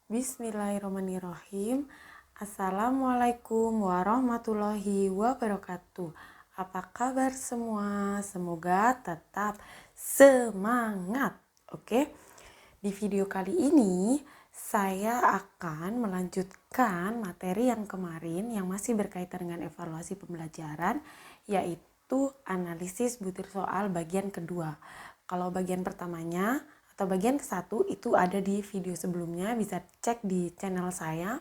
Bismillahirrahmanirrahim. Assalamualaikum warahmatullahi wabarakatuh. Apa kabar semua? Semoga tetap semangat. Oke. Di video kali ini saya akan melanjutkan materi yang kemarin yang masih berkaitan dengan evaluasi pembelajaran, yaitu analisis butir soal bagian kedua. Kalau bagian pertamanya atau bagian ke-1 itu ada di video sebelumnya, bisa cek di channel saya.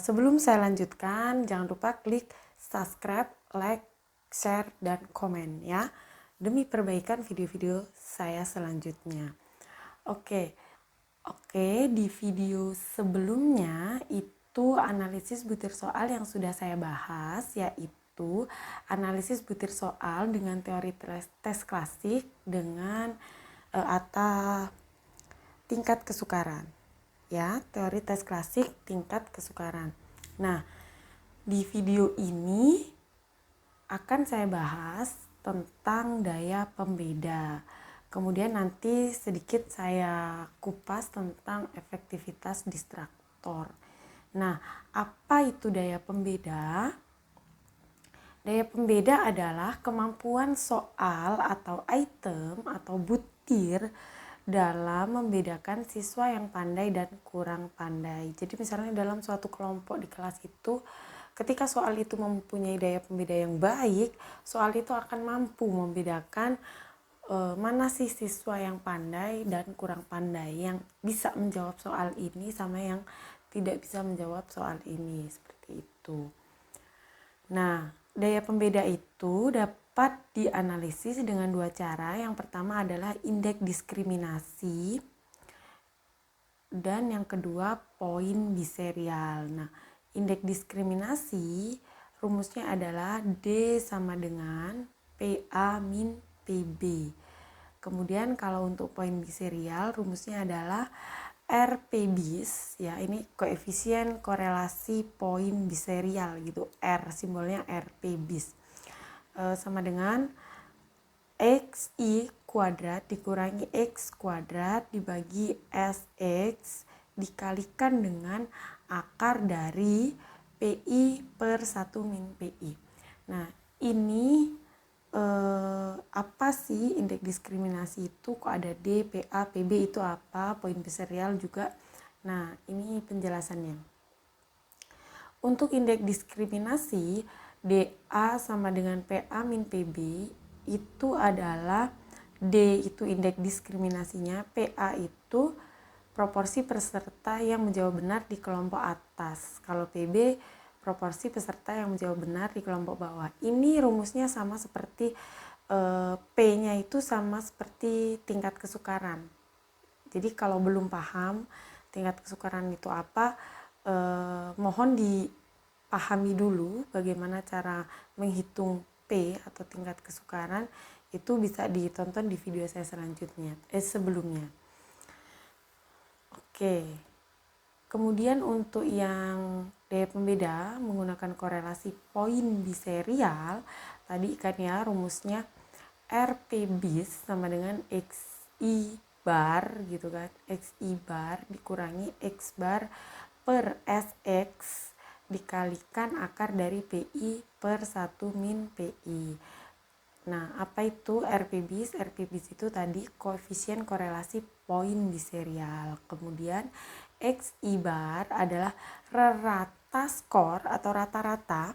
Sebelum saya lanjutkan, jangan lupa klik subscribe, like, share, dan komen ya, demi perbaikan video-video saya selanjutnya. Oke, di video sebelumnya itu analisis butir soal yang sudah saya bahas, yaitu analisis butir soal dengan teori tes klasik dengan atau tingkat kesukaran. Ya, teori tes klasik tingkat kesukaran. Nah, di video ini akan saya bahas tentang daya pembeda. Kemudian nanti sedikit saya kupas tentang efektivitas distraktor. Nah, apa itu daya pembeda? Daya pembeda adalah kemampuan soal atau item atau butir dalam membedakan siswa yang pandai dan kurang pandai. Jadi misalnya dalam suatu kelompok di kelas itu, ketika soal itu mempunyai daya pembeda yang baik, soal itu akan mampu membedakan mana sih siswa yang pandai dan kurang pandai, yang bisa menjawab soal ini sama yang tidak bisa menjawab soal ini, seperti itu. Nah, daya pembeda itu dapat dianalisis dengan dua cara. Yang pertama adalah indeks diskriminasi dan yang kedua poin biserial. Nah, indeks diskriminasi rumusnya adalah D sama dengan PA min PB. Kemudian kalau untuk poin biserial rumusnya adalah RP bis, ya ini koefisien korelasi poin biserial gitu, R simbolnya RP bis, sama dengan XI kuadrat dikurangi X kuadrat dibagi SX dikalikan dengan akar dari PI per 1 min PI. Nah, ini apa sih indeks diskriminasi itu, kok ada D, PA, PB itu apa, poin biserial juga. Nah, ini penjelasannya. Untuk indeks diskriminasi, DA sama dengan PA min PB itu adalah D itu indeks diskriminasinya, PA itu proporsi peserta yang menjawab benar di kelompok atas. Kalau PB proporsi peserta yang menjawab benar di kelompok bawah. Ini rumusnya sama seperti P-nya itu sama seperti tingkat kesukaran. Jadi kalau belum paham tingkat kesukaran itu apa, mohon dipahami dulu bagaimana cara menghitung P atau tingkat kesukaran. Itu bisa ditonton di video saya selanjutnya, sebelumnya. Oke. Kemudian untuk yang daya pembeda menggunakan korelasi poin biserial, tadi kan ya rumusnya RP bis sama dengan XI bar gitu kan, XI bar dikurangi X bar per SX dikalikan akar dari PI per 1 min PI. Nah, apa itu RP bis? RP bis itu tadi koefisien korelasi poin biserial. Kemudian XI bar adalah rata skor atau rata-rata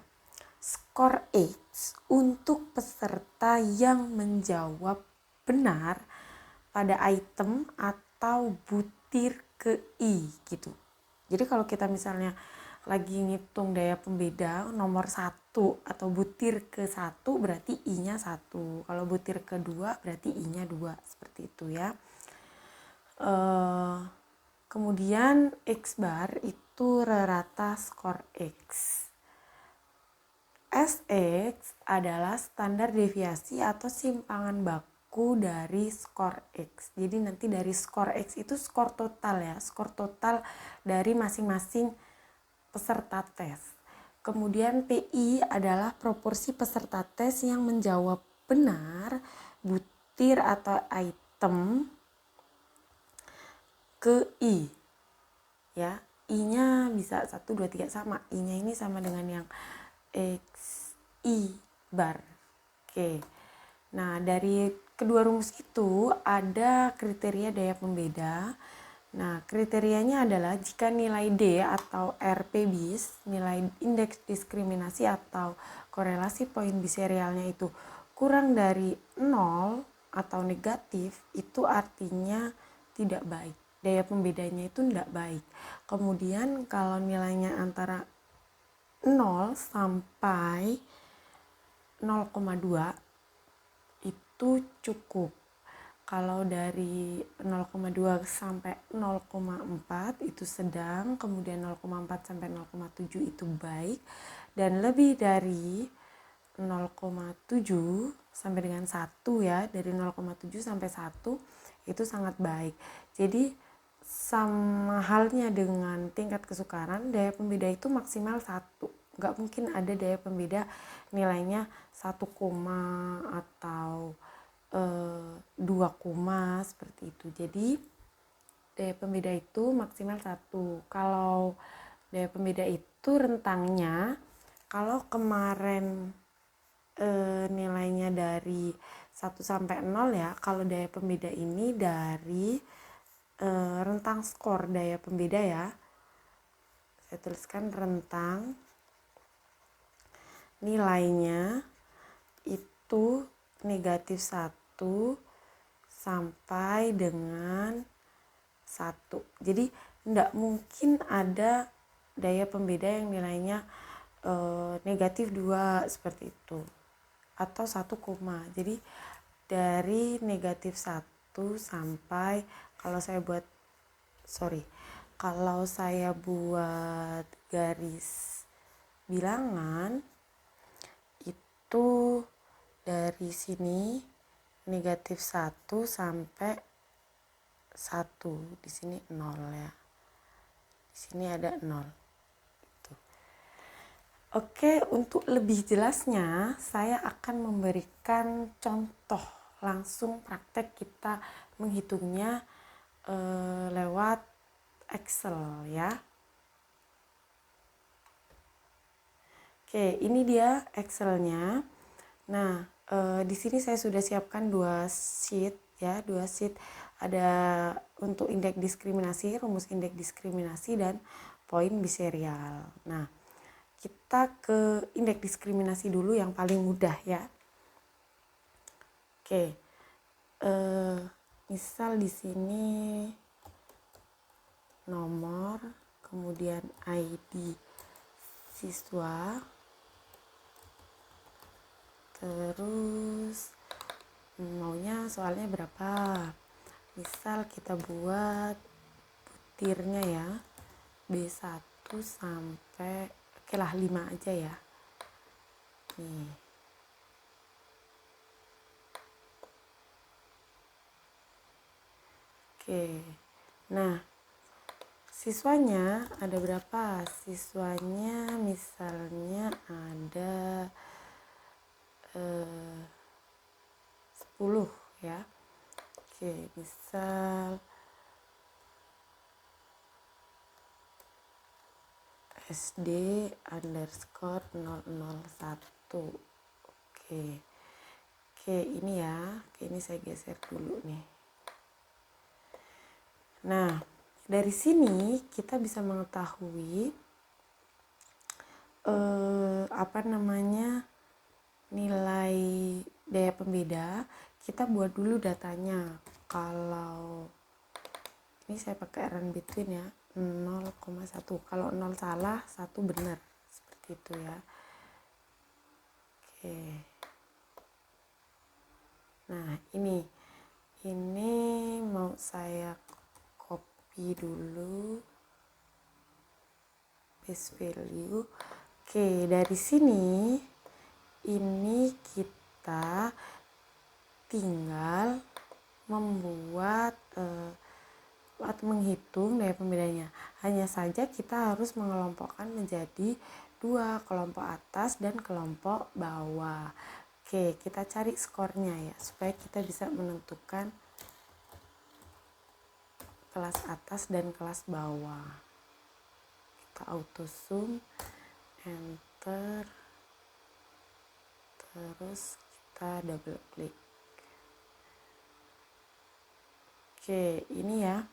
skor X untuk peserta yang menjawab benar pada item atau butir ke I gitu. Jadi kalau kita misalnya lagi ngitung daya pembeda nomor 1 atau butir ke 1 berarti I-nya 1. Kalau butir kedua berarti I-nya 2. Seperti itu ya. Kemudian X bar itu rata skor X. SX adalah standar deviasi atau simpangan baku dari skor X. Jadi nanti dari skor X itu skor total ya, skor total dari masing-masing peserta tes. Kemudian PI adalah proporsi peserta tes yang menjawab benar butir atau item ke I. ya. I-nya bisa 1, 2, 3 sama. I-nya ini sama dengan yang XI bar. Oke. Nah, dari kedua rumus itu ada kriteria daya pembeda. Nah, kriterianya adalah jika nilai D atau RP bis, nilai indeks diskriminasi atau korelasi poin biserialnya itu kurang dari 0 atau negatif, itu artinya tidak baik. Daya pembedanya itu tidak baik. Kemudian kalau nilainya antara 0 sampai 0,2 itu cukup. Kalau dari 0,2 sampai 0,4 itu sedang, kemudian 0,4 sampai 0,7 itu baik, dan lebih dari 0,7 sampai dengan 1 ya, dari 0,7 sampai 1 itu sangat baik. Jadi sama halnya dengan tingkat kesukaran, daya pembeda itu maksimal 1. Nggak mungkin ada daya pembeda nilainya 1, atau 2, seperti itu. Jadi daya pembeda itu maksimal 1. Kalau daya pembeda itu rentangnya, kalau kemarin nilainya dari 1 sampai 0 ya, kalau daya pembeda ini dari rentang skor daya pembeda ya. Saya tuliskan rentang nilainya itu negatif 1 sampai dengan 1. Jadi tidak mungkin ada daya pembeda yang nilainya negatif 2 seperti itu, atau 1, jadi dari negatif 1 sampai, kalau saya buat garis bilangan itu dari sini negatif 1 sampai 1, di sini 0 ya, di sini ada 0. Oke, untuk lebih jelasnya saya akan memberikan contoh langsung praktek kita menghitungnya lewat Excel ya. Oke, ini dia Excelnya. Nah, di sini saya sudah siapkan 2 sheet ya, 2 sheet. Ada untuk indeks diskriminasi, rumus indeks diskriminasi, dan poin biserial. Nah, kita ke indeks diskriminasi dulu yang paling mudah ya. Oke, misal di sini nomor, kemudian ID siswa, terus maunya soalnya berapa. Misal kita buat butirnya ya, B1 sampai, oke lah 5 aja ya. Nih. Oke. Nah, siswanya ada berapa? Siswanya misalnya ada 10 ya. Oke, misal SD underscore 001. Oke, ini ya. Oke, ini saya geser dulu nih. Nah, dari sini kita bisa mengetahui nilai daya pembeda. Kita buat dulu datanya. Kalau ini saya pakai run between ya, 0,1. Kalau 0 salah, 1 benar. Seperti itu ya. Oke. Nah, ini mau saya copy dulu. Base value. Oke, dari sini ini kita tinggal membuat atau menghitung daya pembedanya. Hanya saja kita harus mengelompokkan menjadi 2, kelompok atas dan kelompok bawah. Oke, kita cari skornya ya, supaya kita bisa menentukan kelas atas dan kelas bawah. kita auto zoom, enter, terus kita double klik. Oke, ini ya.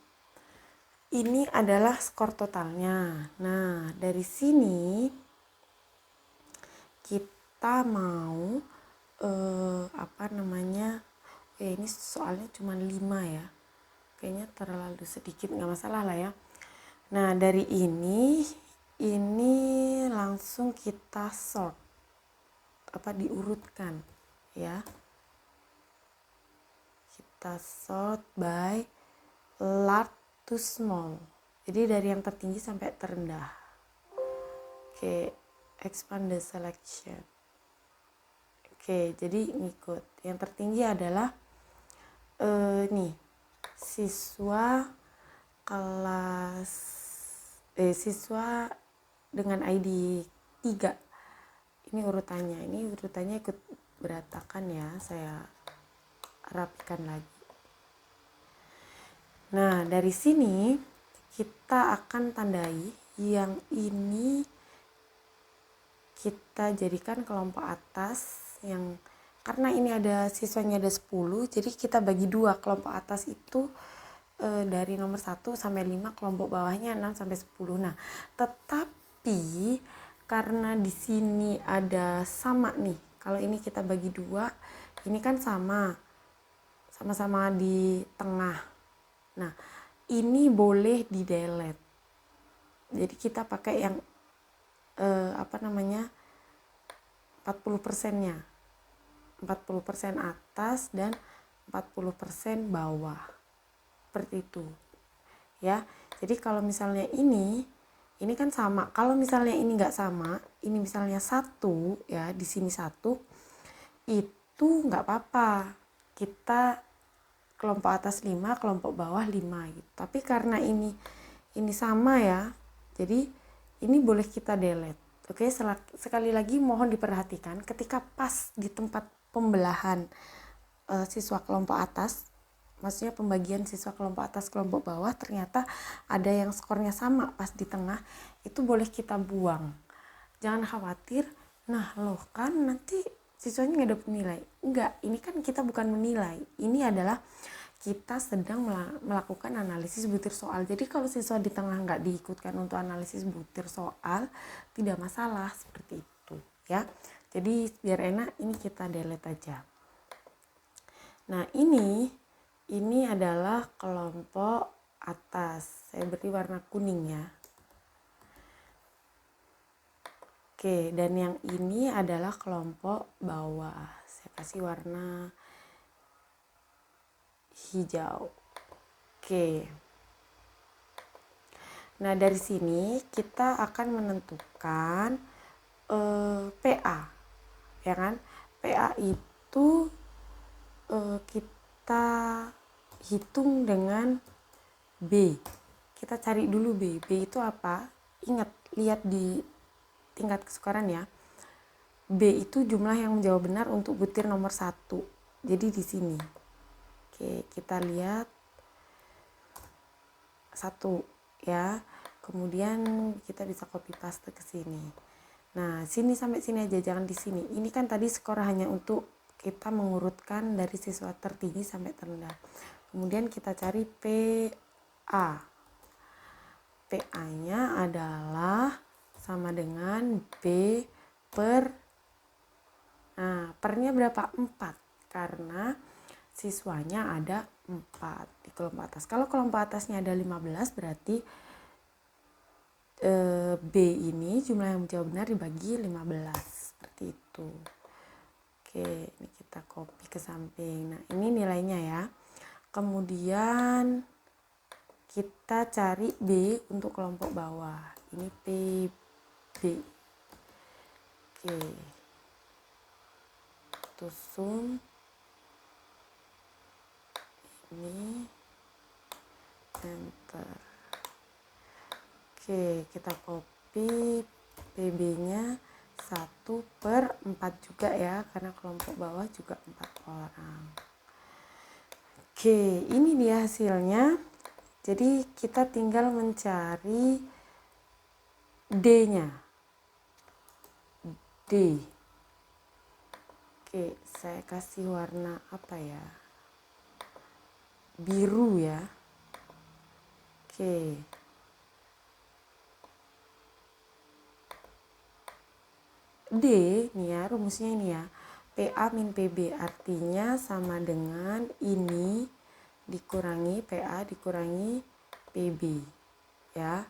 Ini adalah skor totalnya. Nah, dari sini kita mau ini soalnya cuma 5 ya. Kayaknya terlalu sedikit, nggak masalah lah ya. Nah, dari ini langsung kita sort, diurutkan ya. Kita sort by large to small. Jadi dari yang tertinggi sampai terendah. Oke, expand the selection. Oke, jadi ngikut. Yang tertinggi adalah siswa kelas siswa dengan ID 3. Ini urutannya ikut berantakan ya, saya rapikan lagi. Nah, dari sini kita akan tandai yang ini kita jadikan kelompok atas, yang karena ini ada siswanya ada 10, jadi kita bagi 2. Kelompok atas itu dari nomor 1 sampai 5, kelompok bawahnya 6 sampai 10. Nah, tetapi karena di sini ada sama nih. Kalau ini kita bagi 2, ini kan sama-sama di tengah. Nah, ini boleh di delete. Jadi kita pakai yang 40%-nya. 40% atas dan 40% bawah. Seperti itu. Ya. Jadi kalau misalnya ini kan sama. Kalau misalnya ini enggak sama, ini misalnya 1 ya, di sini 1, itu enggak apa-apa. Kita kelompok atas 5, kelompok bawah 5 gitu. Tapi karena ini sama ya. Jadi ini boleh kita delete. Oke, sekali lagi mohon diperhatikan ketika pas di tempat pembelahan siswa kelompok atas, maksudnya pembagian siswa kelompok atas kelompok bawah, ternyata ada yang skornya sama pas di tengah, itu boleh kita buang. Jangan khawatir, nah loh kan nanti siswanya nggak dapat nilai. Enggak, ini kan kita bukan menilai, ini adalah kita sedang melakukan analisis butir soal. Jadi kalau siswa di tengah nggak diikutkan untuk analisis butir soal, tidak masalah, seperti itu ya. Jadi biar enak, ini kita delete aja. Nah, ini adalah kelompok atas. Saya beri warna kuning ya. Oke, dan yang ini adalah kelompok bawah. Saya kasih warna hijau. Oke. Nah, dari sini kita akan menentukan PA. Ya kan? PA itu kita hitung dengan B. Kita cari dulu B. B itu apa? Ingat, lihat di tingkat kesukaran ya. B itu jumlah yang menjawab benar untuk butir nomor 1. Jadi di sini. Oke, kita lihat 1 ya. Kemudian kita bisa copy paste ke sini. Nah, sini sampai sini aja, jangan di sini. Ini kan tadi skor hanya untuk kita mengurutkan dari siswa tertinggi sampai terendah. Kemudian kita cari PA. PA-nya adalah sama dengan B per, nah pernya berapa? 4, karena siswanya ada 4 di kelompok atas. Kalau kelompok atasnya ada 15, berarti B ini jumlah yang menjawab benar dibagi 15, seperti itu. Oke, ini kita copy ke samping. Nah, ini nilainya ya. Kemudian kita cari B untuk kelompok bawah. Ini PB. Oke. Tusung. Ini enter. Oke, kita copy PB-nya 1/4 juga ya, karena kelompok bawah juga 4 orang. Oke, ini dia hasilnya. Jadi kita tinggal mencari D-nya. D. Oke, saya kasih warna apa ya? Biru ya. Oke. D nih ya, rumusnya ini ya. PA min PB artinya sama dengan ini dikurangi PA dikurangi PB ya.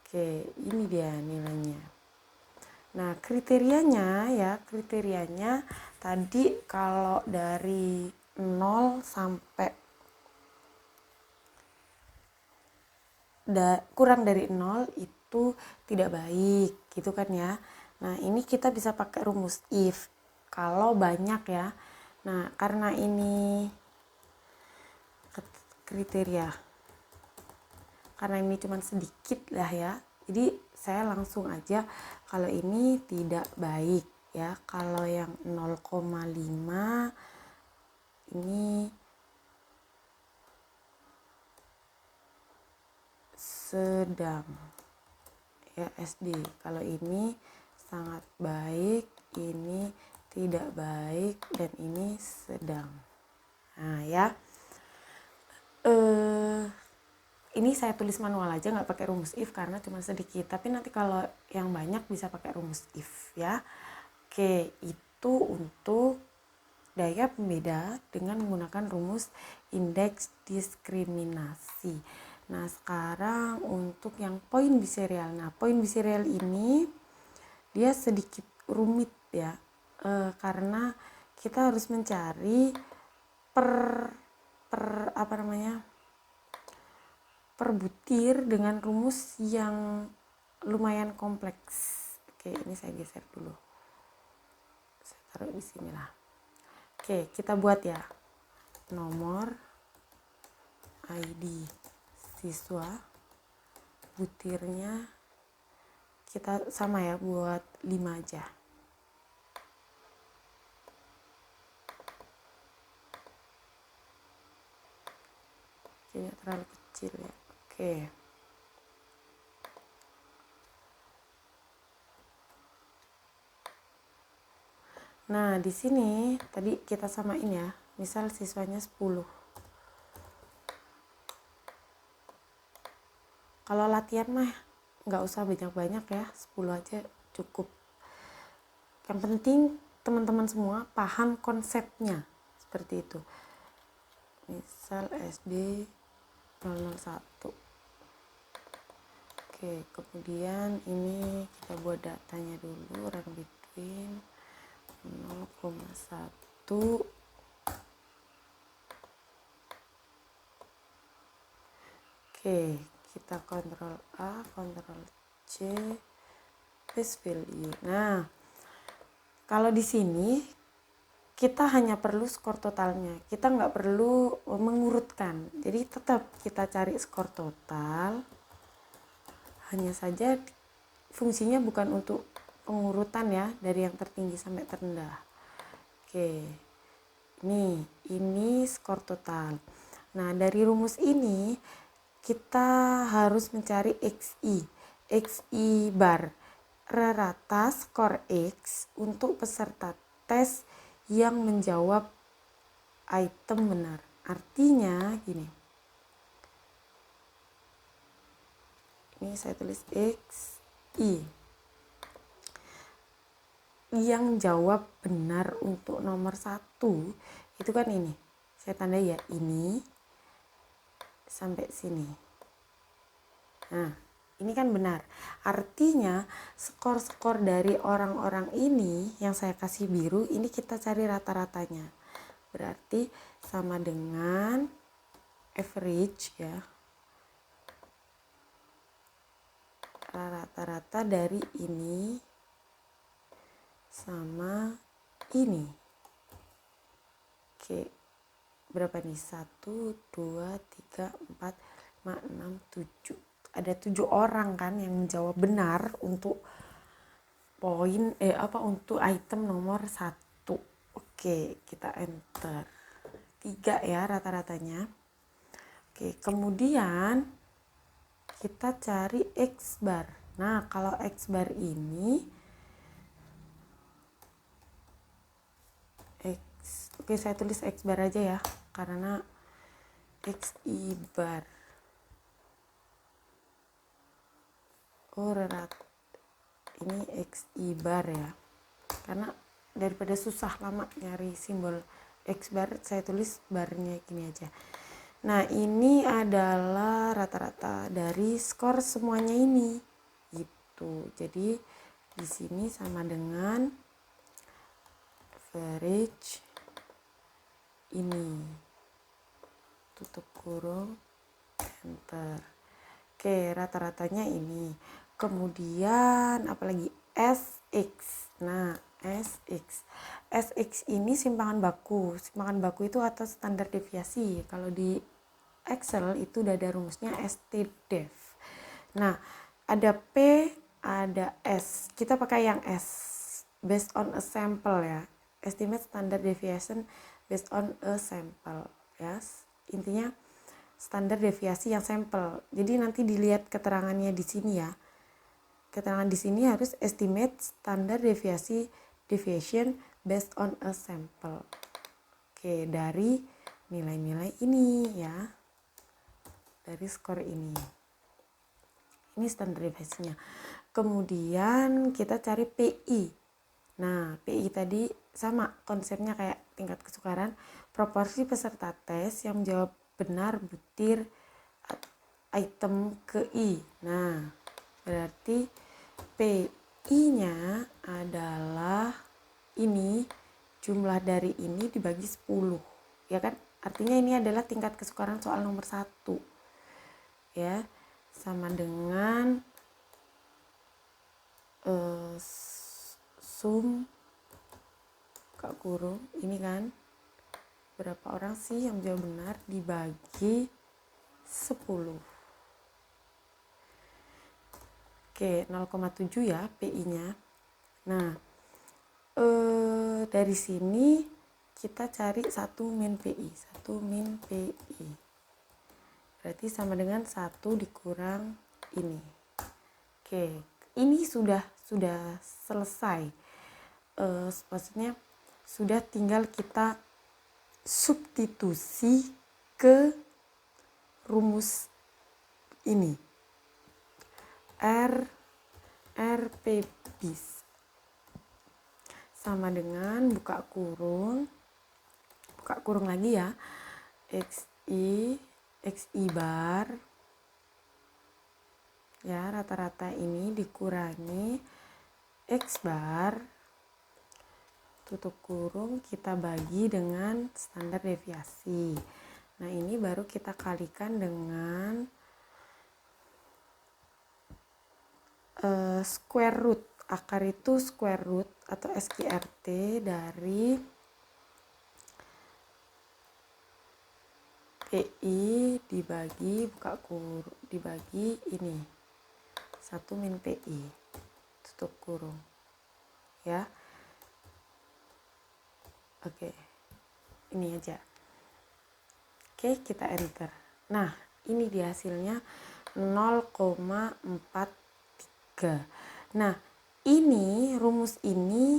Oke, ini dia nilainya. Nah, kriterianya tadi kalau dari 0 sampai kurang dari 0 itu tidak baik gitu kan ya. Nah, ini kita bisa pakai rumus if kalau banyak ya. Nah, karena ini kriteria, karena ini cuma sedikit lah ya, jadi saya langsung aja kalau ini tidak baik ya. Kalau yang 0,5 ini sedang ya SD. Kalau ini sangat baik, ini tidak baik, dan ini sedang. Nah ya, ini saya tulis manual aja, nggak pakai rumus if karena cuma sedikit. Tapi nanti kalau yang banyak bisa pakai rumus if ya. Oke, itu untuk daya pembeda dengan menggunakan rumus indeks diskriminasi. Nah, sekarang untuk yang poin biserial. Nah, poin biserial ini dia sedikit rumit ya, karena kita harus mencari per butir dengan rumus yang lumayan kompleks. Oke, ini saya geser dulu. Saya taruh di sini lah. Oke, kita buat ya. Nomor ID siswa, butirnya kita sama ya, buat 5 aja. Tidak terlalu kecil ya. Oke. Nah, di sini tadi kita samain ya. Misal siswanya 10. Kalau latihan mah nggak usah banyak-banyak ya, 10 aja cukup. Yang penting teman-teman semua paham konsepnya seperti itu. Misal SD 001. Oke, kemudian ini kita buat datanya dulu, rank between 0,1. Oke, kita kontrol A, kontrol C, paste value. Nah, kalau di sini kita hanya perlu skor totalnya, kita nggak perlu mengurutkan. Jadi tetap kita cari skor total, hanya saja fungsinya bukan untuk pengurutan ya, dari yang tertinggi sampai terendah. Oke, ini skor total. Nah, dari rumus ini kita harus mencari XI bar, rata skor X untuk peserta tes yang menjawab item benar. Artinya gini, ini saya tulis XI yang jawab benar untuk nomor 1 itu kan ini, saya tandai ya, ini sampai sini. Nah, ini kan benar. Artinya skor-skor dari orang-orang ini yang saya kasih biru, ini kita cari rata-ratanya. Berarti sama dengan average ya. Rata-rata dari ini sama ini. Oke, berapa nih? 1, 2, 3, 4, 5, 6, 7. Ada 7 orang kan yang menjawab benar untuk poin untuk item nomor 1. Oke, kita enter. 3 ya rata-ratanya. Oke, kemudian kita cari X bar. Nah, kalau X bar ini oke, saya tulis X bar aja ya, karena XI bar. Ini XI bar ya, karena daripada susah lama nyari simbol X bar, saya tulis barnya gini aja. Nah, ini adalah rata-rata dari skor semuanya ini gitu. Jadi di sini sama dengan average ini, tutup kurung, enter. Oke, rata-ratanya ini. Kemudian apalagi SX. Nah, SX ini simpangan baku. Simpangan baku itu atau standar deviasi. Kalau di Excel itu udah ada rumusnya STDEV. Nah, ada P, ada S. Kita pakai yang S, based on a sample ya. Estimate standard deviation based on a sample ya. Intinya standar deviasi yang sampel. Jadi nanti dilihat keterangannya di sini ya. Keterangan di sini harus estimate standar deviation based on a sample. Oke, dari nilai-nilai ini ya. Dari skor ini. Ini standar deviasinya. Kemudian kita cari PI. Nah, PI tadi sama konsepnya kayak tingkat kesukaran. Proporsi peserta tes yang menjawab benar butir item ke I. Nah, berarti PI-nya adalah ini, jumlah dari ini dibagi 10. Ya kan? Artinya ini adalah tingkat kesukaran soal nomor 1. Ya, sama dengan sum buka kurung ini kan. Berapa orang sih yang jawab benar dibagi 10. Oke, 0,7 ya PI-nya. Nah, dari sini kita cari 1 min PI. 1 min PI. Berarti sama dengan 1 dikurang ini. Oke, ini sudah selesai. Maksudnya sudah tinggal kita substitusi ke rumus ini. RP bis sama dengan buka kurung lagi ya, XI bar ya, rata-rata ini dikurangi X bar, tutup kurung, kita bagi dengan standar deviasi. Nah, ini baru kita kalikan dengan square root. Akar itu square root atau SQRT dari PI dibagi buka kurung dibagi ini 1 min PI, tutup kurung ya. Oke, ini aja. Oke, kita enter. Nah, ini dia hasilnya 0,43. Nah, ini rumus ini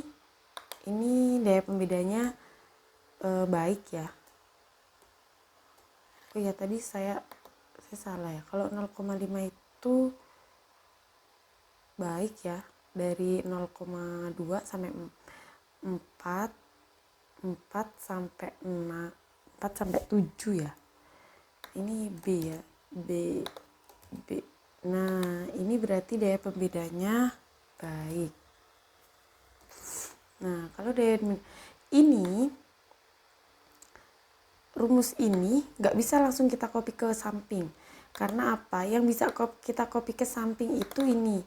daya pembedanya baik ya. Oh ya, tadi saya salah ya. Kalau 0,5 itu baik ya. Dari 0,2 sampai 4 sampai 6, 4 sampai 7 ya. Ini B ya. B. Nah, ini berarti daya pembedanya baik. Nah, kalau daya ini, rumus ini nggak bisa langsung kita copy ke samping. Karena apa? Yang bisa kita copy ke samping itu ini,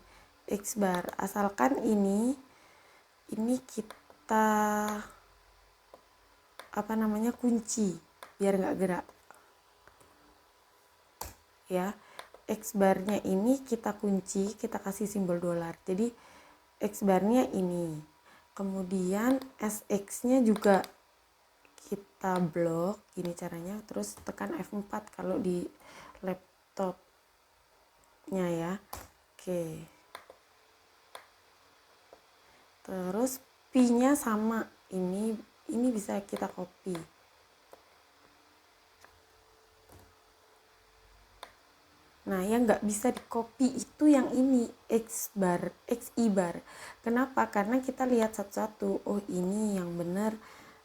X bar. Asalkan ini kita kunci biar nggak gerak. Ya. X barnya ini kita kunci, kita kasih simbol dolar. Jadi X barnya ini. Kemudian SX-nya juga kita blok, gini caranya. Terus tekan F4 kalau di laptopnya ya. Oke. Terus P-nya sama, ini bisa kita copy. Nah, yang nggak bisa di copy itu yang ini, X bar, XI bar. Kenapa? Karena kita lihat satu-satu. Oh, ini yang benar.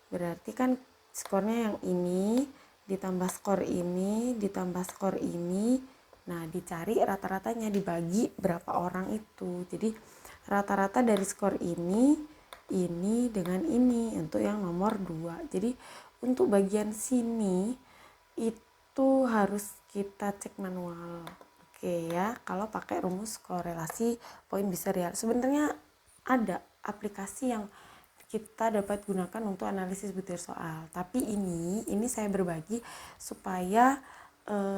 Berarti kan skornya yang ini, ditambah skor ini, ditambah skor ini. Nah, dicari rata-ratanya, dibagi berapa orang itu. Jadi, rata-rata dari skor ini dengan ini untuk yang nomor 2. Jadi untuk bagian sini itu harus kita cek manual. Oke ya, kalau pakai rumus korelasi poin bisa real. Sebenarnya ada aplikasi yang kita dapat gunakan untuk analisis butir soal. Tapi ini saya berbagi supaya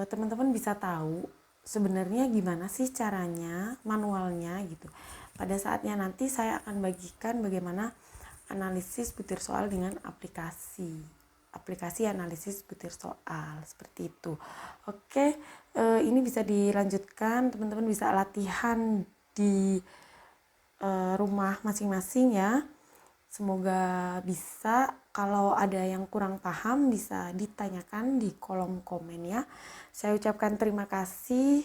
teman-teman bisa tahu sebenarnya gimana sih caranya, manualnya gitu. Pada saatnya nanti saya akan bagikan bagaimana analisis butir soal dengan aplikasi analisis butir soal seperti itu. Oke, ini bisa dilanjutkan, teman-teman bisa latihan di rumah masing-masing ya. Semoga bisa. Kalau ada yang kurang paham bisa ditanyakan di kolom komen ya. Saya ucapkan terima kasih.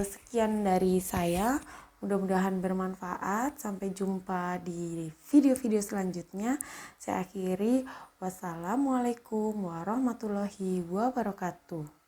Sekian dari saya. Mudah-mudahan bermanfaat. Sampai jumpa di video-video selanjutnya. Saya akhiri. Wassalamualaikum warahmatullahi wabarakatuh.